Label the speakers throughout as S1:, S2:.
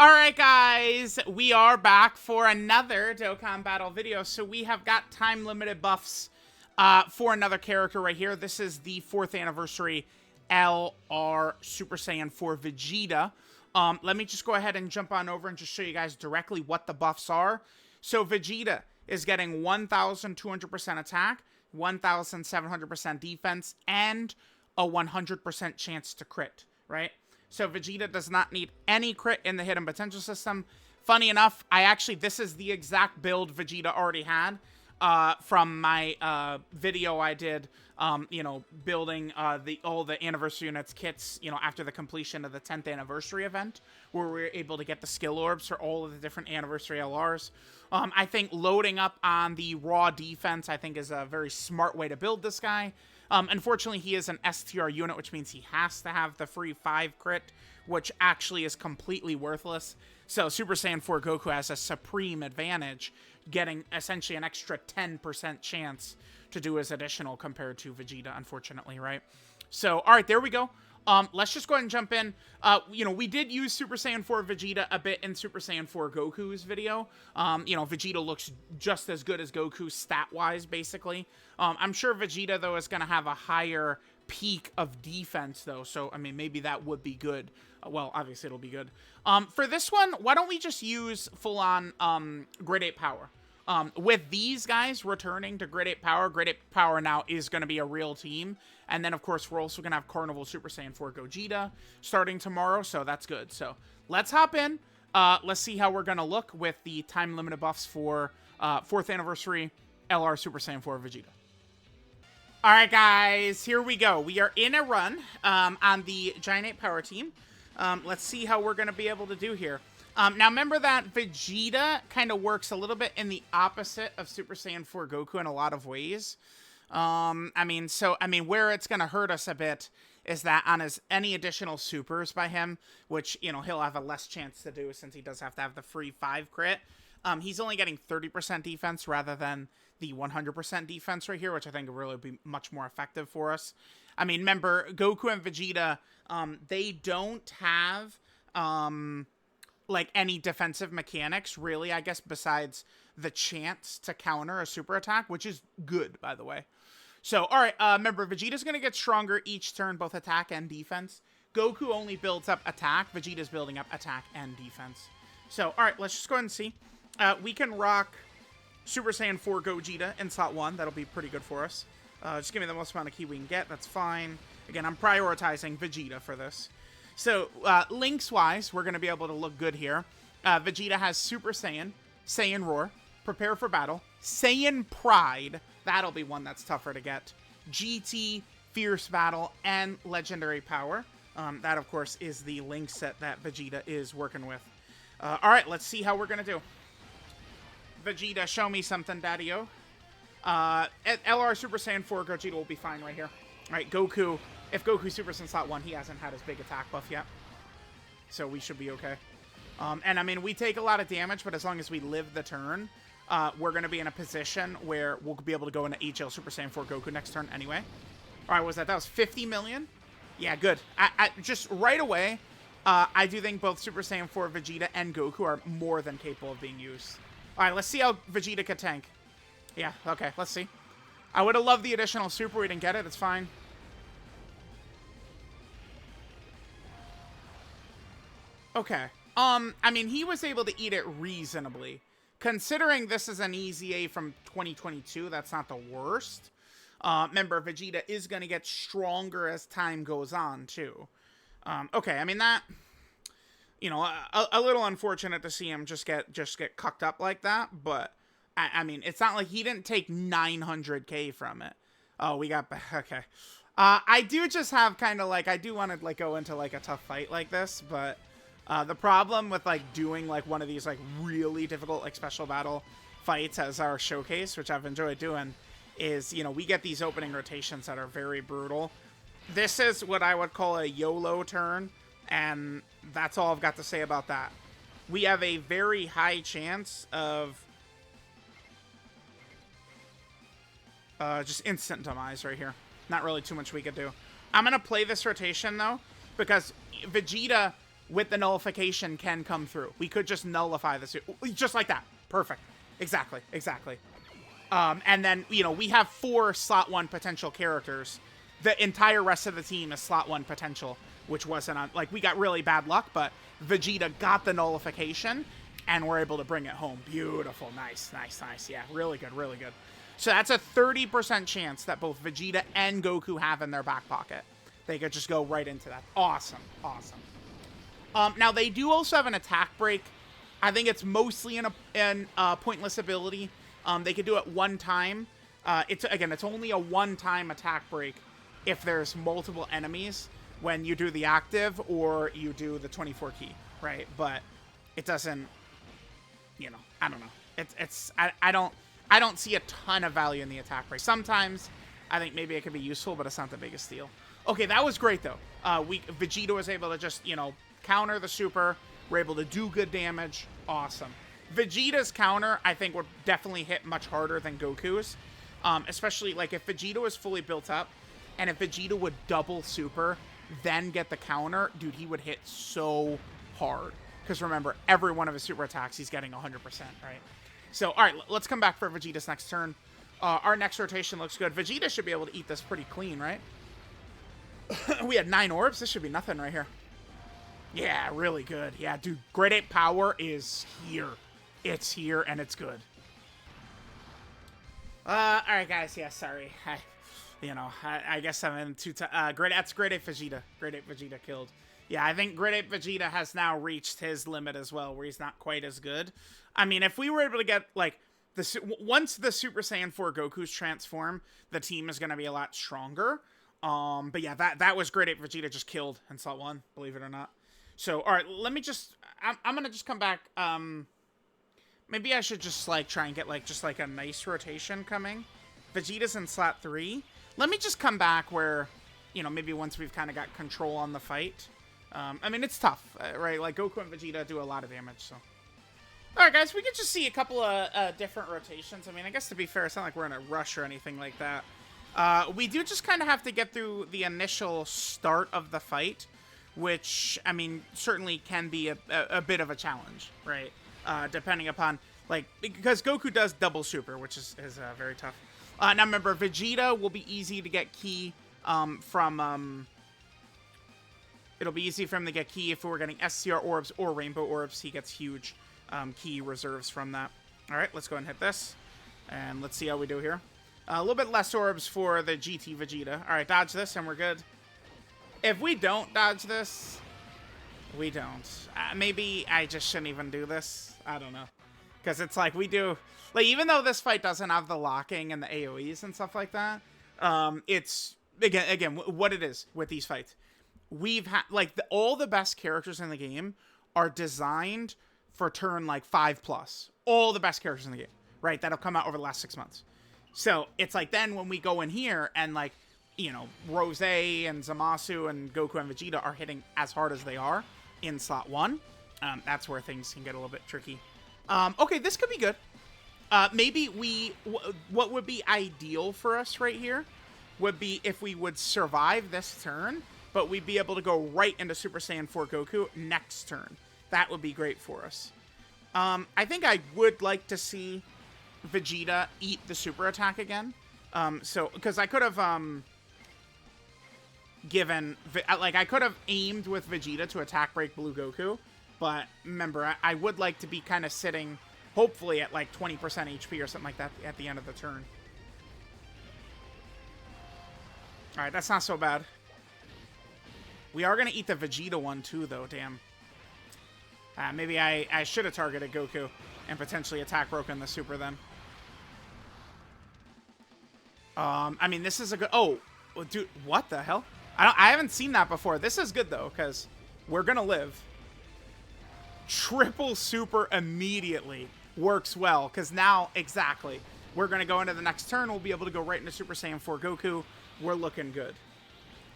S1: Alright guys, we are back for another Dokkan battle video. So we have got time limited buffs for another character right here. This is the 4th anniversary LR Super Saiyan 4 Vegeta. Let me just go ahead and jump on over and just show you guys directly what the buffs are. So Vegeta is getting 1,200% attack, 1,700% defense, and a 100% chance to crit, right? So Vegeta does not need any crit in the hidden potential system. Funny enough, this is the exact build Vegeta already had from my video I did, building all the anniversary units kits, after the completion of the 10th anniversary event, where we were able to get the skill orbs for all of the different anniversary LRs. I think loading up on the raw defense, I think, is a very smart way to build this guy. Unfortunately, he is an STR unit, which means he has to have the free 5 crit, which actually is completely worthless. So Super Saiyan 4 Goku has a supreme advantage, getting essentially an extra 10% chance to do his additional compared to Vegeta, unfortunately, right? So, all right, there we go. Let's just go ahead and jump in. We did use Super Saiyan 4 Vegeta a bit in Super Saiyan 4 Goku's video. Vegeta looks just as good as Goku stat-wise, basically. I'm sure Vegeta, though, is going to have a higher peak of defense, though. So, I mean, maybe that would be good. Well, obviously, it'll be good. For this one, why don't we just use full-on Grade 8 power? With these guys returning to Grade 8 power now is going to be a real team. And then, of course, we're also going to have Carnival Super Saiyan 4 Gogeta starting tomorrow, so that's good. So, let's hop in. Let's see how we're going to look with the time-limited buffs for 4th Anniversary LR Super Saiyan 4 Vegeta. Alright, guys, here we go. We are in a run on the Giant 8 Power Team. Let's see how we're going to be able to do here. Now, remember that Vegeta kind of works a little bit in the opposite of Super Saiyan 4 Goku in a lot of ways. Where it's going to hurt us a bit is that on any additional supers by him, which, he'll have a less chance to do since he does have to have the free 5 crit, he's only getting 30% defense rather than the 100% defense right here, which I think will really be much more effective for us. I mean, remember, Goku and Vegeta, they don't have, any defensive mechanics, really, I guess, besides the chance to counter a super attack, which is good, by the way. So, alright, remember, Vegeta's going to get stronger each turn, both attack and defense. Goku only builds up attack. Vegeta's building up attack and defense. So, alright, let's just go ahead and see. We can rock Super Saiyan 4 Gogeta in slot 1. That'll be pretty good for us. Just give me the most amount of ki we can get. That's fine. Again, I'm prioritizing Vegeta for this. So, links-wise, we're going to be able to look good here. Vegeta has Super Saiyan, Saiyan Roar, Prepare for Battle, Saiyan Pride. That'll be one that's tougher to get. GT, Fierce Battle, and Legendary Power. That, of course, is the link set that Vegeta is working with. Alright, let's see how we're going to do. Vegeta, show me something, Daddy-O. LR Super Saiyan 4 Gogeta will be fine right here. Alright, Goku. If Goku Super's in slot 1, he hasn't had his big attack buff yet. So we should be okay. We take a lot of damage, but as long as we live the turn, we're going to be in a position where we'll be able to go into HL Super Saiyan 4 Goku next turn anyway. Alright, what was that? That was 50 million? Yeah, good. I just right away, I do think both Super Saiyan 4 Vegeta and Goku are more than capable of being used. Alright, let's see how Vegeta can tank. Yeah, okay, let's see. I would have loved the additional super. We didn't get it. It's fine. Okay. He was able to eat it reasonably. Considering this is an EZA from 2022, that's not the worst. Remember, Vegeta is going to get stronger as time goes on, too. Okay, that... a little unfortunate to see him just get cucked up like that, but... it's not like he didn't take 900k from it. Oh, we got... Okay. I do just have kind of, I do want to, go into, a tough fight like this, but... the problem with, doing, one of these, really difficult, special battle fights as our showcase, which I've enjoyed doing, is, we get these opening rotations that are very brutal. This is what I would call a YOLO turn, and that's all I've got to say about that. We have a very high chance of just instant demise right here. Not really too much we could do. I'm going to play this rotation, though, because Vegeta with the nullification can come through. We could just nullify the super, just like that. Perfect. Exactly. And then, you know, we have 4 slot 1 potential characters. The entire rest of the team is slot 1 potential, which wasn't on, like, we got really bad luck, but Vegeta got the nullification, and we're able to bring it home. Beautiful. Nice. Yeah, really good. So that's a 30% chance that both Vegeta and Goku have in their back pocket. They could just go right into that. Awesome. Now, they do also have an attack break. I think it's mostly in a pointless ability. They could do it one time. It's only a one-time attack break if there's multiple enemies when you do the active or you do the 24 key, right? But it doesn't, you know, I don't know. I don't see a ton of value in the attack break. Sometimes I think maybe it could be useful, but it's not the biggest deal. Okay, that was great though. Vegeta was able to just, you know, counter the super. We're able to do good damage. Awesome. Vegeta's counter, I think, would definitely hit much harder than Goku's. Especially, like, if Vegeta was fully built up, and if Vegeta would double super, then get the counter, dude, he would hit so hard. Because remember, every one of his super attacks, he's getting 100%, right? So, all right, let's come back for Vegeta's next turn. Our next rotation looks good. Vegeta should be able to eat this pretty clean, right? We had 9 orbs. This should be nothing right here. Yeah, really good. Yeah, dude, Grade 8 power is here. It's here, and it's good. All right, guys. Yeah, sorry. I guess I'm in that's Grade 8 Vegeta. Grade 8 Vegeta killed. Yeah, I think Grade 8 Vegeta has now reached his limit as well, where he's not quite as good. I mean, if we were able to get, like, once the Super Saiyan 4 Goku's transform, the team is going to be a lot stronger. But yeah, that was Grade 8 Vegeta just killed in slot 1, believe it or not. So, all right, let me just, I'm going to just come back. Maybe I should just, like, try and get, like, just, like, a nice rotation coming. Vegeta's in slot 3. Let me just come back where, you know, maybe once we've kind of got control on the fight. I mean, it's tough, right? Like, Goku and Vegeta do a lot of damage, so. All right, guys, we could just see a couple of different rotations. I mean, I guess to be fair, it's not like we're in a rush or anything like that. We do just kind of have to get through the initial start of the fight, which, I mean, certainly can be a bit of a challenge, right? Depending upon, like, because Goku does double super, which is very tough. Now, remember, Vegeta will be easy to get key from, it'll be easy for him to get key if we're getting STR orbs or rainbow orbs. He gets huge key reserves from that. All right, let's go ahead and hit this. And let's see how we do here. A little bit less orbs for the GT Vegeta. All right, dodge this and we're good. If we don't dodge this, we don't. Maybe I just shouldn't even do this. I don't know. Because it's like we do... Like, even though this fight doesn't have the locking and the AoEs and stuff like that, it's... Again, what it is with these fights. We've had... Like, all the best characters in the game are designed for turn, like, 5+. All the best characters in the game, right? That'll come out over the last 6 months. So, it's like then when we go in here and, like, you know, Rose and Zamasu and Goku and Vegeta are hitting as hard as they are in slot 1. That's where things can get a little bit tricky. Okay, this could be good. Maybe what would be ideal for us right here would be if we would survive this turn, but we'd be able to go right into Super Saiyan 4 Goku next turn. That would be great for us. I think I would like to see Vegeta eat the super attack again. Because I could have, I could have aimed with Vegeta to attack break Blue Goku, but remember, I would like to be kind of sitting, hopefully at like 20% HP or something like that at the end of the turn. Alright, that's not so bad. We are going to eat the Vegeta one too, though, damn. Maybe I should have targeted Goku and potentially attack broken the super then. I mean, this is a good... Oh, dude, what the hell? I haven't seen that before. This is good, though, because we're going to live. Triple super immediately works well, because now, exactly, we're going to go into the next turn. We'll be able to go right into Super Saiyan 4 Goku. We're looking good.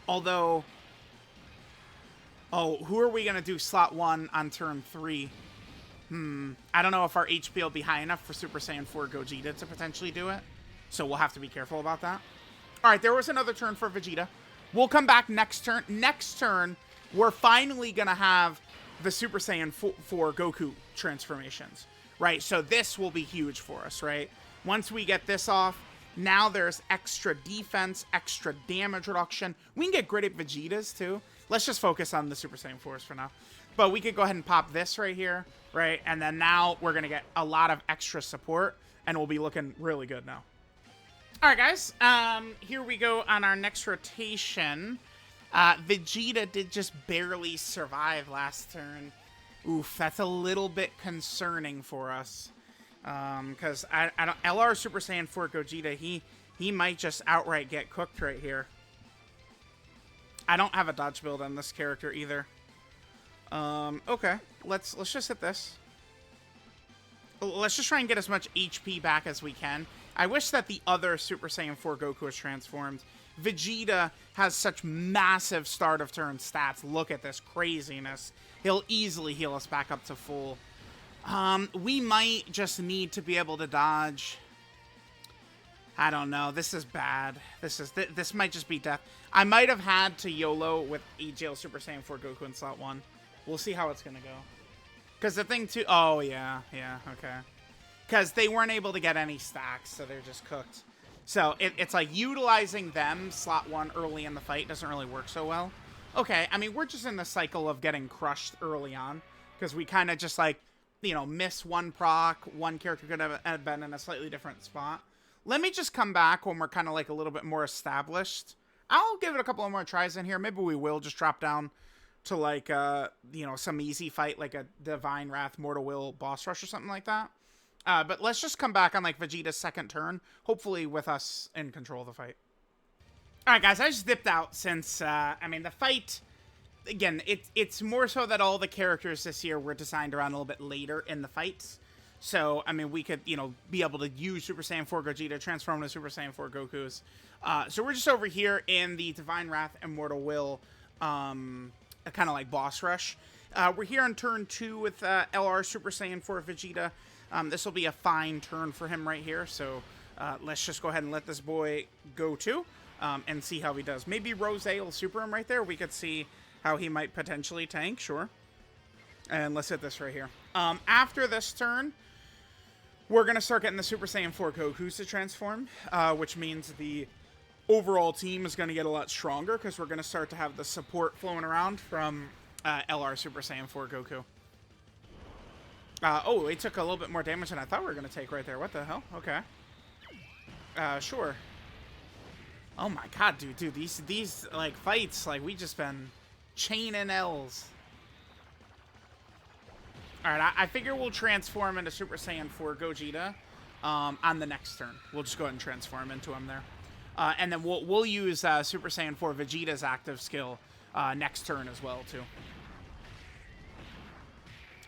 S1: Although... Oh, who are we going to do slot 1 on turn 3? I don't know if our HP will be high enough for Super Saiyan 4 Gogeta to potentially do it. So we'll have to be careful about that. All right, there was another turn for Vegeta. We'll come back next turn. Next turn, we're finally going to have the Super Saiyan 4 Goku transformations, right? So this will be huge for us, right? Once we get this off, now there's extra defense, extra damage reduction. We can get gritted Vegetas too. Let's just focus on the Super Saiyan 4s for now. But we could go ahead and pop this right here, right? And then now we're going to get a lot of extra support, and we'll be looking really good now. All right, guys. Here we go on our next rotation. Vegeta did just barely survive last turn. Oof, that's a little bit concerning for us. Because I don't, LR Super Saiyan 4 Gogeta, he might just outright get cooked right here. I don't have a dodge build on this character either. Okay, let's just hit this. Let's just try and get as much HP back as we can. I wish that the other Super Saiyan 4 Goku was transformed. Vegeta has such massive start of turn stats. Look at this craziness. He'll easily heal us back up to full. We might just need to be able to dodge. I don't know. This is bad. This might just be death. I might have had to YOLO with EJL Super Saiyan 4 Goku in slot 1. We'll see how it's going to go. Because the thing too... Oh, yeah, okay. Because they weren't able to get any stacks, so they're just cooked. So it's like utilizing them slot 1 early in the fight doesn't really work so well. Okay, I mean, we're just in the cycle of getting crushed early on. Because we kind of just like, you know, miss one proc. One character could have been in a slightly different spot. Let me just come back when we're kind of like a little bit more established. I'll give it a couple of more tries in here. Maybe we will just drop down to like, you know, some easy fight, like a Divine Wrath, Mortal Will, Boss Rush or something like that. But let's just come back on like Vegeta's second turn, hopefully with us in control of the fight. All right, guys, I just dipped out since, I mean, the fight, again, it's more so that all the characters this year were designed around a little bit later in the fights. So, I mean, we could, you know, be able to use Super Saiyan 4 Gogeta, transform to Super Saiyan 4 Gokus. So we're just over here in the Divine Wrath and Mortal Will, kind of like boss rush. We're here on turn 2 with LR Super Saiyan 4 Vegeta. This will be a fine turn for him right here. So let's just go ahead and let this boy go too and see how he does. Maybe Rose will super him right there. We could see how he might potentially tank, sure. And let's hit this right here. After this turn, we're going to start getting the Super Saiyan 4 Gokus to transform, which means the overall team is going to get a lot stronger because we're going to start to have the support flowing around from LR Super Saiyan 4 Goku. Oh, he took a little bit more damage than I thought we were going to take right there. What the hell? Okay. Sure. Oh my god, dude, these like fights, like we just been chaining L's. Alright, I figure we'll transform into Super Saiyan 4 Gogeta on the next turn. We'll just go ahead and transform into him there. And then we'll use Super Saiyan 4 Vegeta's active skill next turn as well, too.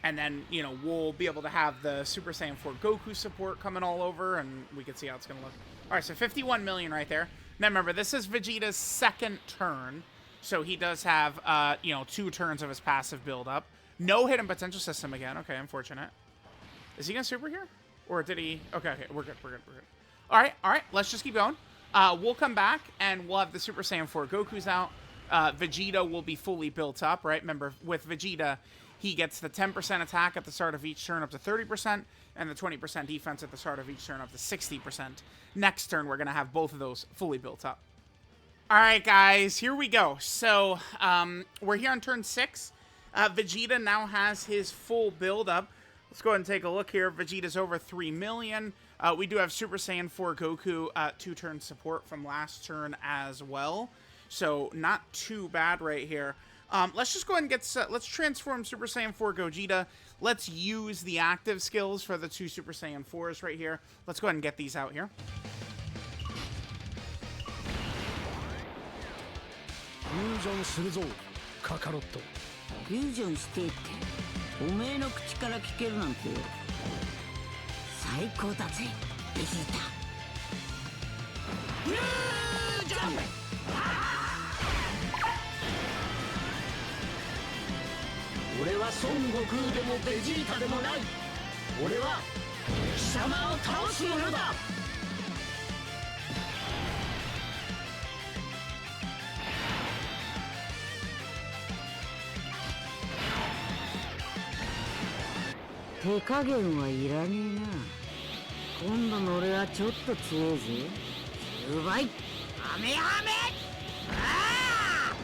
S1: And then, you know, we'll be able to have the Super Saiyan 4 Goku support coming all over, and we can see how it's going to look. Alright, so 51 million right there. Now, remember, this is Vegeta's second turn, so he does have, you know, 2 turns of his passive build-up. No hidden potential system again. Okay, unfortunate. Is he going to super here? Or did he... Okay, we're good. All right, let's just keep going. We'll come back, and we'll have the Super Saiyan 4 Gokus out. Vegeta will be fully built up, right? Remember, with Vegeta, he gets the 10% attack at the start of each turn up to 30%, and the 20% defense at the start of each turn up to 60%. Next turn, we're going to have both of those fully built up. All right, guys, here we go. So, we're here on turn 6. Vegeta now has his full build-up. Let's go ahead and take a look here. Vegeta's over 3 million. We do have Super Saiyan 4 Goku 2-turn support from last turn as well. So not too bad right here. Let's just go ahead and get... let's transform Super Saiyan 4 Gogeta. Let's use the active skills for the 2 Super Saiyan 4s right here. Let's go ahead and get these out here.
S2: Fusion フュージョンしてっておめえの口から聞けるなんて最高だぜベジータフュージョン俺は孫悟空でもベジータでもない俺は貴様を倒す者だ
S3: 手加減はいらねえな。今度の俺はちょっと強えぜ。9倍ハメハメ。ああ。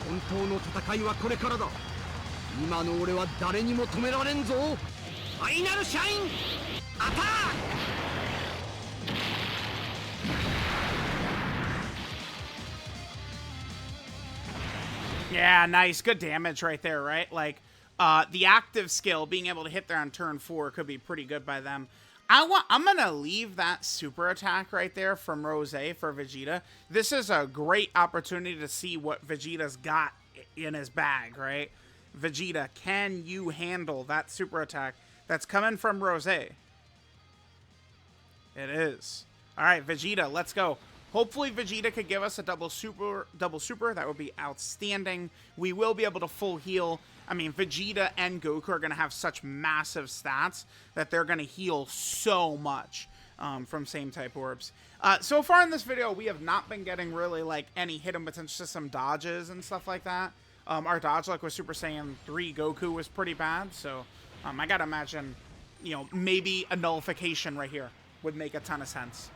S2: 本当の戦いはこれからだ。今の俺は誰にも止められんぞ。ファイナルシャインアタック。
S1: Yeah, nice. Good damage right there, right? Like, the active skill, being able to hit there on turn 4 could be pretty good by them. I'm gonna leave that super attack right there from Rose for Vegeta. This is a great opportunity to see what Vegeta's got in his bag, right? Vegeta, can you handle that super attack that's coming from Rose? It is. All right, Vegeta, let's go. Hopefully Vegeta could give us a double super. That would be outstanding. We will be able to full heal. I mean, Vegeta and Goku are going to have such massive stats that they're going to heal so much from same type orbs. So far in this video, we have not been getting really like any hidden potential system dodges and stuff like that. Our dodge luck with Super Saiyan 3 Goku was pretty bad. So I got to imagine, you know, maybe a nullification right here would make a ton of sense.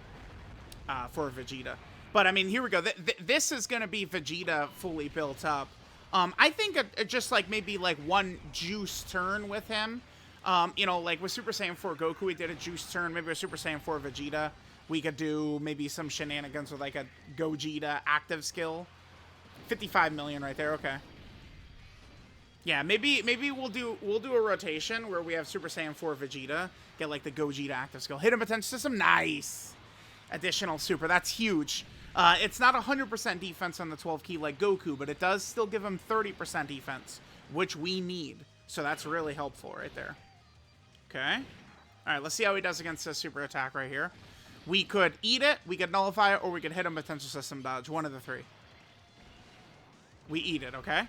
S1: For Vegeta. But, I mean, here we go. This is going to be Vegeta fully built up. I think just, like, maybe, like, one juice turn with him. You know, like, with Super Saiyan 4 Goku, we did a juice turn. Maybe with Super Saiyan 4 Vegeta, we could do maybe some shenanigans with, like, a Gogeta active skill. 55 million right there. Okay. Yeah, maybe we'll do a rotation where we have Super Saiyan 4 Vegeta, get, like, the Gogeta active skill. Hidden potential system. Nice. Additional super. That's huge. It's not 100% defense on the 12 key like Goku, but it does still give him 30% defense, which we need. So that's really helpful right there. Okay. All right, let's see how he does against this super attack right here. We could eat it, we could nullify it, or we could hit him potential system dodge. One of the three. We eat it, okay?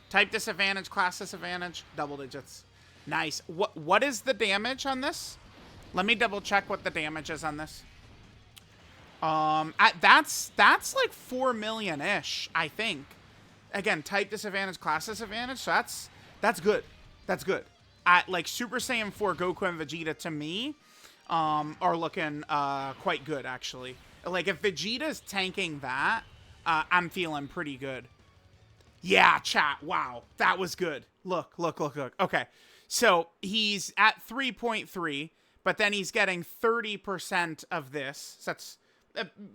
S1: Type disadvantage, class disadvantage, double digits. Nice. What is the damage on this? Let me double check what the damage is on this. That's like 4 million-ish, I think. Again, type disadvantage, class disadvantage, so that's good. That's good. Like Super Saiyan 4 Goku and Vegeta to me are looking quite good actually. Like if Vegeta's tanking that, I'm feeling pretty good. Yeah, chat. Wow, that was good. Look. Okay. So he's at 3.3, but then he's getting 30% of this. So that's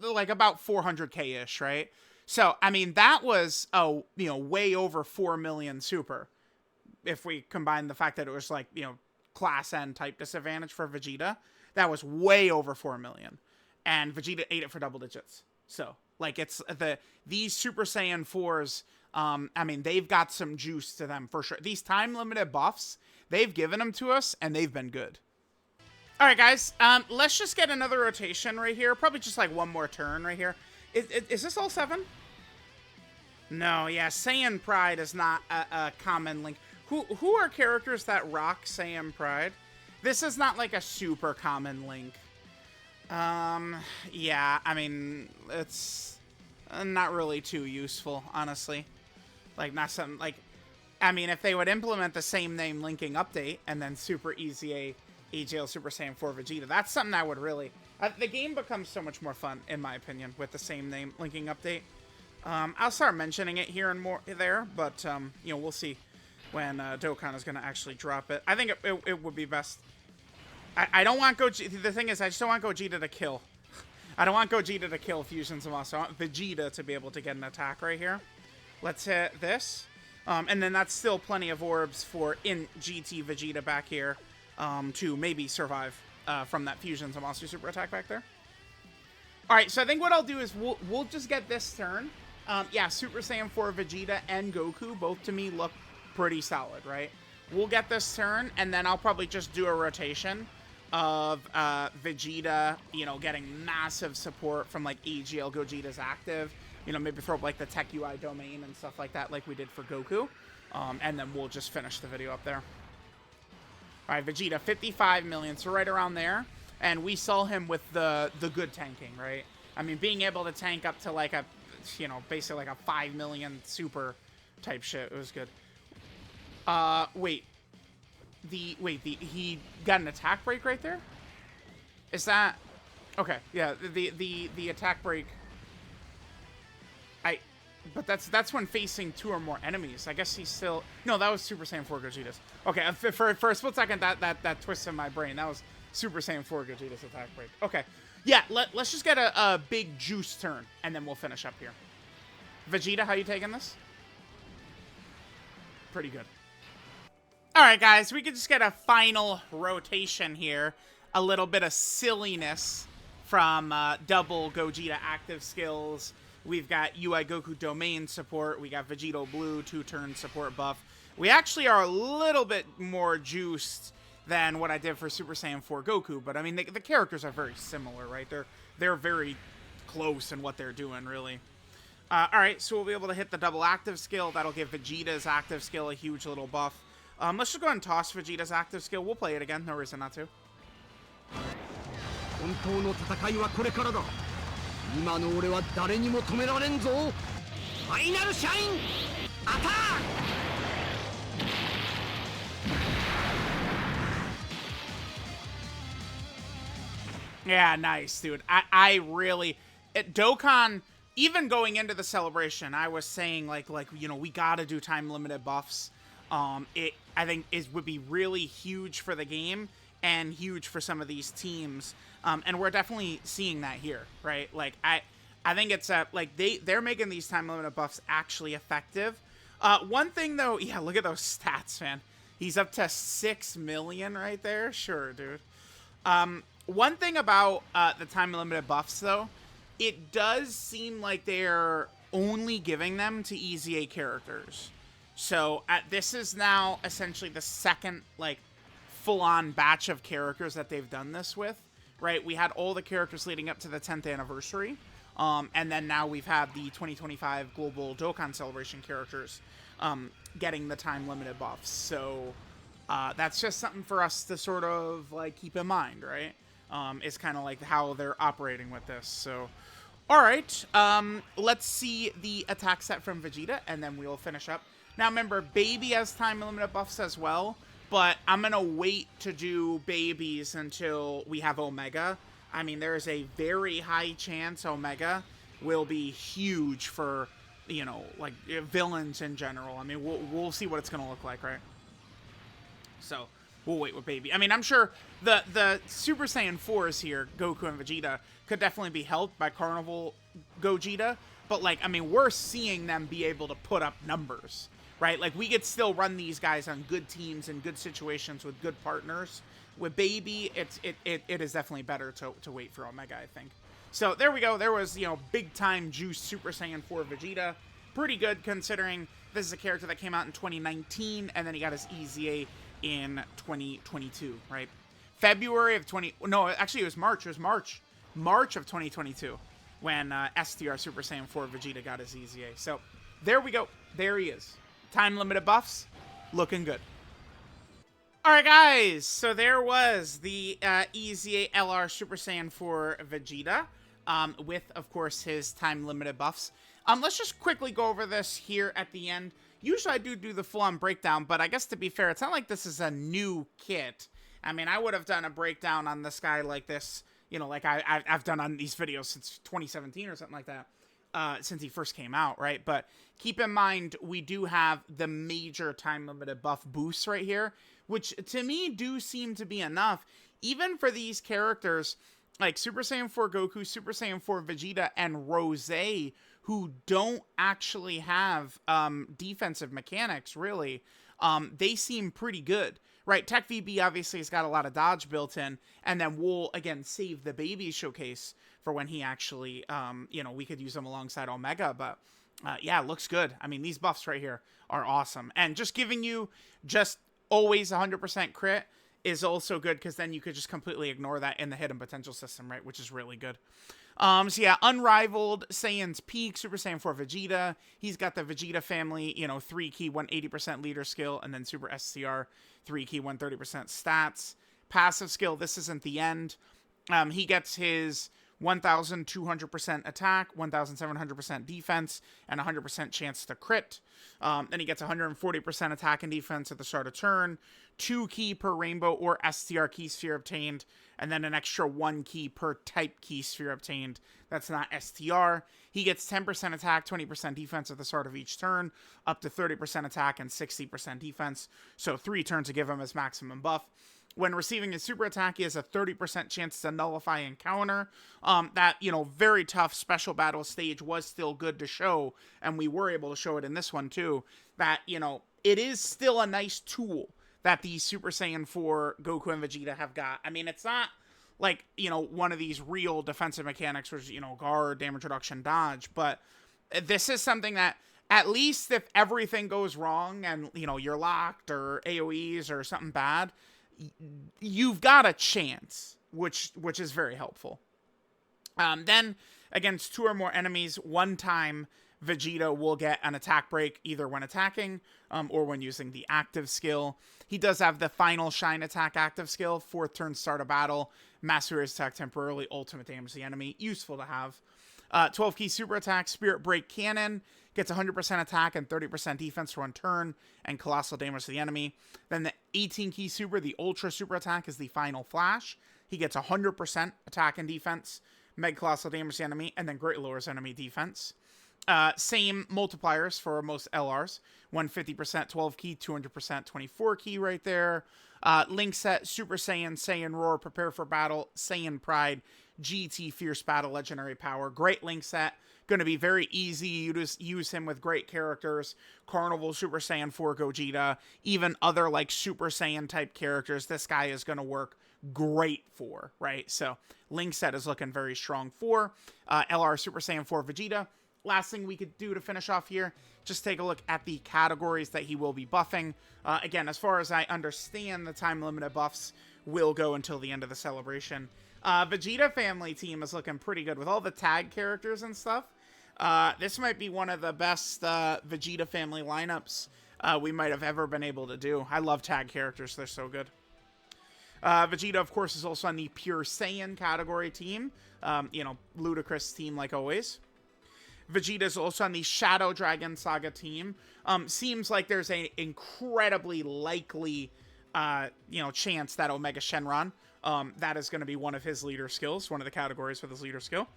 S1: like about 400k-ish, right? So, I mean, that was, way over 4 million super. If we combine the fact that it was like, class N type disadvantage for Vegeta, that was way over 4 million. And Vegeta ate it for double digits. So, like, it's these Super Saiyan 4s, I mean, they've got some juice to them for sure. These time-limited buffs, they've given them to us, and they've been good. All right, guys, let's just get another rotation right here. Probably just like one more turn right here. Is this all 7? No, yeah, Saiyan Pride is not a common link. Who are characters that rock Saiyan Pride? This is not like a super common link. Yeah, I mean, it's not really too useful, honestly. Like, not something, like, I mean, if they would implement the same name linking update and then Super EZA AGL Super Saiyan 4 Vegeta, that's something I would really... the game becomes so much more fun, in my opinion, with the same name linking update. I'll start mentioning it here and more there, but, we'll see when Dokkan is going to actually drop it. I think it would be best. I don't want Gogeta... The thing is, I just don't want Gogeta to kill. I don't want Gogeta to kill Fusion Zamasu. I want Vegeta to be able to get an attack right here. Let's hit this. And then that's still plenty of orbs for in GT Vegeta back here. To maybe survive from that Fusion Zamasu super attack back there. Alright, so I think what I'll do is we'll just get this turn. Yeah, Super Saiyan 4 Vegeta and Goku, both to me look pretty solid, right? We'll get this turn, and then I'll probably just do a rotation of Vegeta, getting massive support from, like, AGL Gogeta's active. Maybe throw up, like, the Tech UI domain and stuff like that, like we did for Goku. And then we'll just finish the video up there. All right, Vegeta, 55 million, so right around there. And we saw him with the good tanking, right? I mean, being able to tank up to like a, you know, basically like a 5 million super type shit. It was good. Wait. He got an attack break right there? Is that... Okay, yeah, the attack break... But that's when facing 2 or more enemies. I guess he's still... No, that was Super Saiyan 4 Gogeta's. Okay, for a split second, that twists in my brain. That was Super Saiyan 4 Gogeta's attack break. Okay. Yeah, let's just get a big juice turn, and then we'll finish up here. Vegeta, how you taking this? Pretty good. Alright, guys, we could just get a final rotation here. A little bit of silliness from double Gogeta active skills. We've got UI Goku domain support. We got Vegito Blue 2-turn support buff. We actually are a little bit more juiced than what I did for Super Saiyan 4 Goku, but I mean, the characters are very similar, right? They're very close in what they're doing, really. Alright, so we'll be able to hit the double active skill. That'll give Vegeta's active skill a huge little buff. Let's just go ahead and toss Vegeta's active skill. We'll play it again. No reason not to.
S2: 本当の戦いはこれからだ。今の俺は誰にも止められんぞ。ファイナルシャインアタック。
S1: Yeah, nice, dude. I really... Dokkan, even going into the celebration, I was saying, like you know, we gotta do time-limited buffs. I think would be really huge for the game and huge for some of these teams. And we're definitely seeing that here, right? Like, I think it's, like, they're making these time-limited buffs actually effective. One thing, though... Yeah, look at those stats, man. He's up to 6 million right there. Sure, dude. One thing about the time-limited buffs, though, it does seem like they're only giving them to EZA characters. So, this is now essentially the second, like, full-on batch of characters that they've done this with, right? We had all the characters leading up to the 10th anniversary, and then now we've had the 2025 Global Dokkan Celebration characters getting the time-limited buffs. So, that's just something for us to sort of, like, keep in mind, right? It's kind of like how they're operating with this. So, alright, let's see the attack set from Vegeta, and then we'll finish up. Now, remember, Baby has time-limited buffs as well, but I'm going to wait to do Babies until we have Omega. I mean, there is a very high chance Omega will be huge for, you know, like, villains in general. I mean, we'll see what it's going to look like, right? So, we'll wait with Baby. I mean, I'm sure the Super Saiyan 4s here, Goku and Vegeta, could definitely be helped by Carnival Gogeta. But, like, I mean, we're seeing them be able to put up numbers, right? Like, we could still run these guys on good teams and good situations with good partners. With Baby, it is definitely better to wait for Omega, I think. So, there we go. There was, you know, big-time juice Super Saiyan 4 Vegeta. Pretty good, considering this is a character that came out in 2019, and then he got his EZA in 2022, right? February of 20... No, actually, it was March. It was March of 2022 when STR Super Saiyan 4 Vegeta got his EZA. So, there we go. There he is. Time-limited buffs. Looking good. Alright, guys. So, there was the EZA LR Super Saiyan 4 Vegeta with, of course, his time-limited buffs. Let's just quickly go over this here at the end. Usually I do the full-on breakdown, but I guess to be fair, it's not like this is a new kit. I mean, I would have done a breakdown on this guy like this, you know, like I've done on these videos since 2017 or something like that, since he first came out, right? But keep in mind, we do have the major time-limited buff boosts right here, which to me do seem to be enough, even for these characters like Super Saiyan 4 Goku, Super Saiyan 4 Vegeta, and Rose, who don't actually have defensive mechanics, really. They seem pretty good, right? Tech VB obviously has got a lot of dodge built in, and then we'll, again, save the Baby showcase for when he actually, you know, we could use him alongside Omega, but yeah, looks good. I mean, these buffs right here are awesome. And just giving you just always 100% crit is also good, because then you could just completely ignore that in the hidden potential system, right? Which is really good. So yeah, Unrivaled, Saiyan's Peak, Super Saiyan 4 Vegeta. He's got the Vegeta family, you know, 3 key, 180% leader skill, and then Super STR 3 key, 130% stats. Passive skill, this isn't the end. He gets his 1,200% attack, 1,700% defense, and 100% chance to crit. Then he gets 140% attack and defense at the start of turn, 2 key per rainbow or STR key sphere obtained, and then an extra 1 key per type key sphere obtained. That's not STR. He gets 10% attack, 20% defense at the start of each turn, up to 30% attack and 60% defense. So 3 turns to give him his maximum buff. When receiving his super attack, he has a 30% chance to nullify and counter. That, very tough special battle stage was still good to show, and we were able to show it in this one too, that, it is still a nice tool that the Super Saiyan 4 Goku and Vegeta have got. I mean, it's not like, one of these real defensive mechanics where, guard, damage reduction, dodge, but this is something that, at least if everything goes wrong and, you're locked or AoEs or something bad, you've got a chance, which is very helpful. Then, against 2 or more enemies, 1 time, Vegeta will get an attack break either when attacking or when using the active skill. He does have the final Shine Attack active skill, 4th turn start a battle, master his attack temporarily, ultimate damage the enemy. Useful to have. 12 key super attack, Spirit Break Cannon, gets 100% attack and 30% defense for 1 turn, and colossal damage to the enemy. Then the 18 key super, the ultra super attack, is the final flash. He gets 100% attack and defense, Meg colossal damage to the enemy, and then great lowers enemy defense. Same multipliers for most LRs. 150% 12 key, 200% 24 key right there. Link set, Super Saiyan, Saiyan Roar, Prepare for Battle, Saiyan Pride, GT Fierce Battle, Legendary Power. Great link set. Going to be very easy. You just use him with great characters. Carnival, Super Saiyan 4 Gogeta, even other like Super Saiyan type characters. This guy is going to work great for, right? So link set is looking very strong for LR Super Saiyan 4 Vegeta. Last thing we could do to finish off here, just take a look at the categories that he will be buffing. Again, as far as I understand, the time-limited buffs will go until the end of the celebration. Vegeta family team is looking pretty good with all the tag characters and stuff. This might be one of the best Vegeta family lineups we might have ever been able to do. I love tag characters. They're so good. Vegeta, of course, is also on the Pure Saiyan category team. Ludicrous team like always. Vegeta is also on the Shadow Dragon Saga team. Seems like there's an incredibly likely, chance that Omega Shenron, that is going to be one of his leader skills, one of the categories for his leader skill.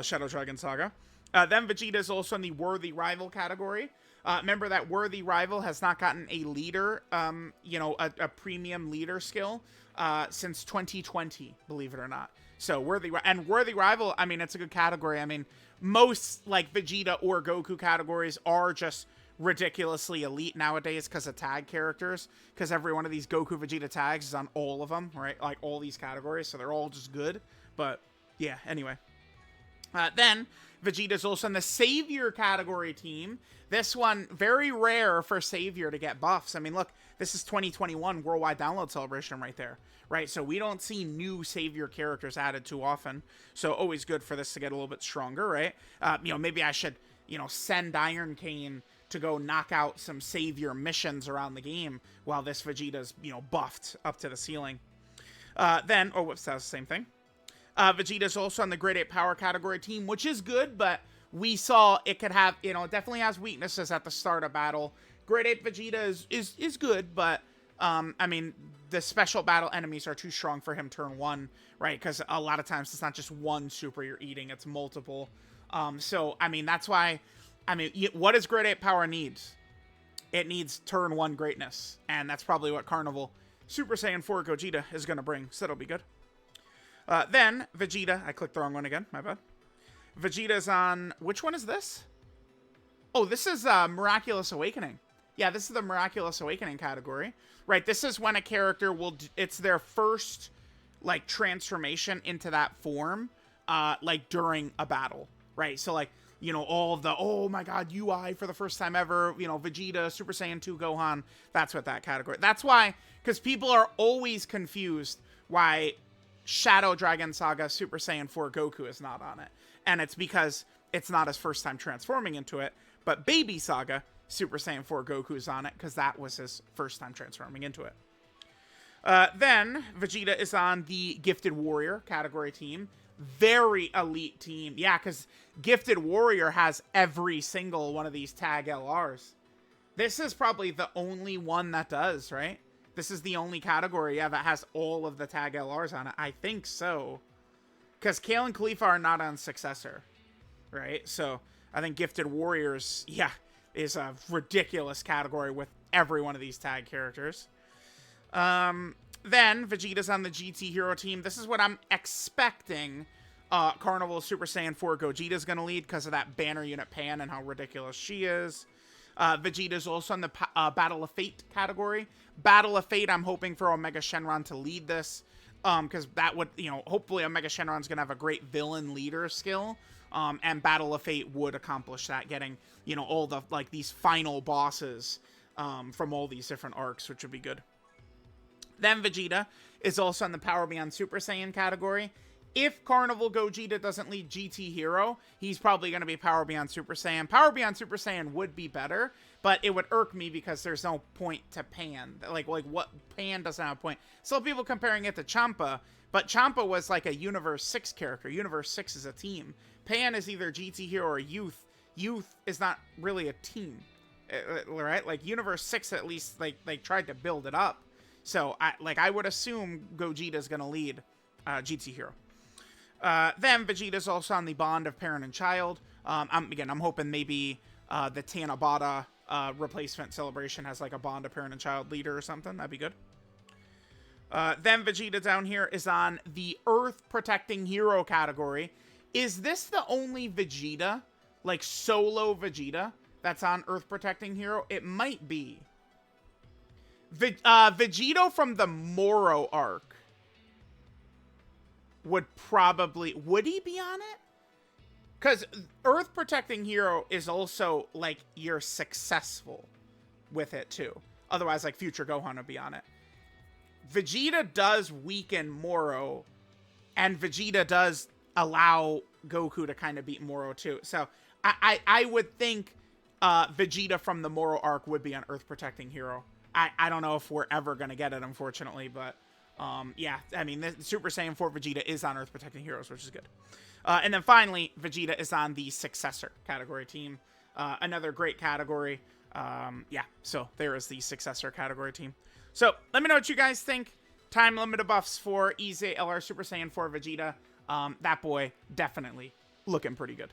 S1: Shadow Dragon Saga. Then Vegeta is also in the Worthy Rival category. Remember that Worthy Rival has not gotten a leader, a premium leader skill since 2020, believe it or not. So Worthy Rival, I mean, it's a good category. I mean, most like Vegeta or Goku categories are just ridiculously elite nowadays because of tag characters, because every one of these Goku Vegeta tags is on all of them, right? Like all these categories, so they're all just good. But yeah, anyway. Then Vegeta's also in the Savior category team. This one, very rare for Savior to get buffs. I mean, look, this is 2021 Worldwide Download Celebration right there, right? So we don't see new Savior characters added too often. So always good for this to get a little bit stronger, right? Maybe I should, send Iron Cane to go knock out some Savior missions around the game while this Vegeta's, buffed up to the ceiling. Then, that was the same thing. Vegeta's also on the Grade 8 Power category team, which is good, but we saw it could have, it definitely has weaknesses at the start of battle. Grade 8 Vegeta is good, but, I mean, the special battle enemies are too strong for him turn 1, right? Because a lot of times it's not just one super you're eating, it's multiple. So, I mean, that's why, what does Grade 8 Power need? It needs turn 1 greatness, and that's probably what Carnival Super Saiyan 4 Gogeta is going to bring, so that'll be good. Then, Vegeta, I clicked the wrong one again, my bad. Vegeta's on, which one is this? Oh, this is Miraculous Awakening. Yeah, this is the Miraculous Awakening category. Right, this is when a character it's their first, like, transformation into that form, during a battle. Right, so, like, all of the, oh my god, UI for the first time ever, Vegeta, Super Saiyan 2 Gohan, that's what that category. That's why, because people are always confused why Shadow Dragon Saga Super Saiyan 4 Goku is not on it. And it's because it's not his first time transforming into it. But Baby Saga Super Saiyan 4 Goku's on it, because that was his first time transforming into it. Then, Vegeta is on the Gifted Warrior category team. Very elite team. Yeah, because Gifted Warrior has every single one of these tag LRs. This is probably the only one that does, right? This is the only category, yeah, that has all of the tag LRs on it. I think so. Because Kale and Khalifa are not on Successor, right? So, I think Gifted Warriors, yeah, is a ridiculous category with every one of these tag characters. Then, Vegeta's on the GT Hero team. This is what I'm expecting Carnival Super Saiyan 4 Gogeta's going to lead because of that banner unit Pan and how ridiculous she is. Vegeta's also on the Battle of Fate category. Battle of Fate, I'm hoping for Omega Shenron to lead this. Because that would, you know, hopefully Omega Shenron's going to have a great villain leader skill. And Battle of Fate would accomplish that, getting, you know, all the, like, these final bosses from all these different arcs, which would be good. Then Vegeta is also in the Power Beyond Super Saiyan category. If Carnival Gogeta doesn't lead GT Hero, he's probably going to be Power Beyond Super Saiyan. Power Beyond Super Saiyan would be better, but it would irk me because there's no point to Pan. Like what? Pan doesn't have a point. So people comparing it to Champa, but Champa was like a Universe 6 character. Universe 6 is a team. Pan is either GT Hero or Youth. Youth is not really a team, right? Like Universe 6 at least, like they tried to build it up. So I would assume Gogeta's going to lead GT Hero. Then Vegeta's also on the Bond of Parent and Child. I'm hoping maybe the Tanabata replacement celebration has like a Bond of Parent and Child leader or something. That'd be good. Then Vegeta down here is on the Earth Protecting Hero category. Is this the only Vegeta, like solo Vegeta, that's on Earth Protecting Hero? It might be. Vegito from the Moro arc would he be on it? Because Earth Protecting Hero is also, like, you're successful with it, too. Otherwise, like, Future Gohan would be on it. Vegeta does weaken Moro, and Vegeta does allow Goku to kind of beat Moro, too. So, I would think Vegeta from the Moro arc would be on Earth Protecting Hero. I don't know if we're ever going to get it, unfortunately, but... yeah, I mean, the Super Saiyan 4 Vegeta is on Earth Protecting Heroes, which is good. And then finally, Vegeta is on the Successor category team. Another great category. Yeah, so there is the Successor category team. So, let me know what you guys think. Time limited buffs for EZA LR Super Saiyan 4 Vegeta. That boy, definitely looking pretty good.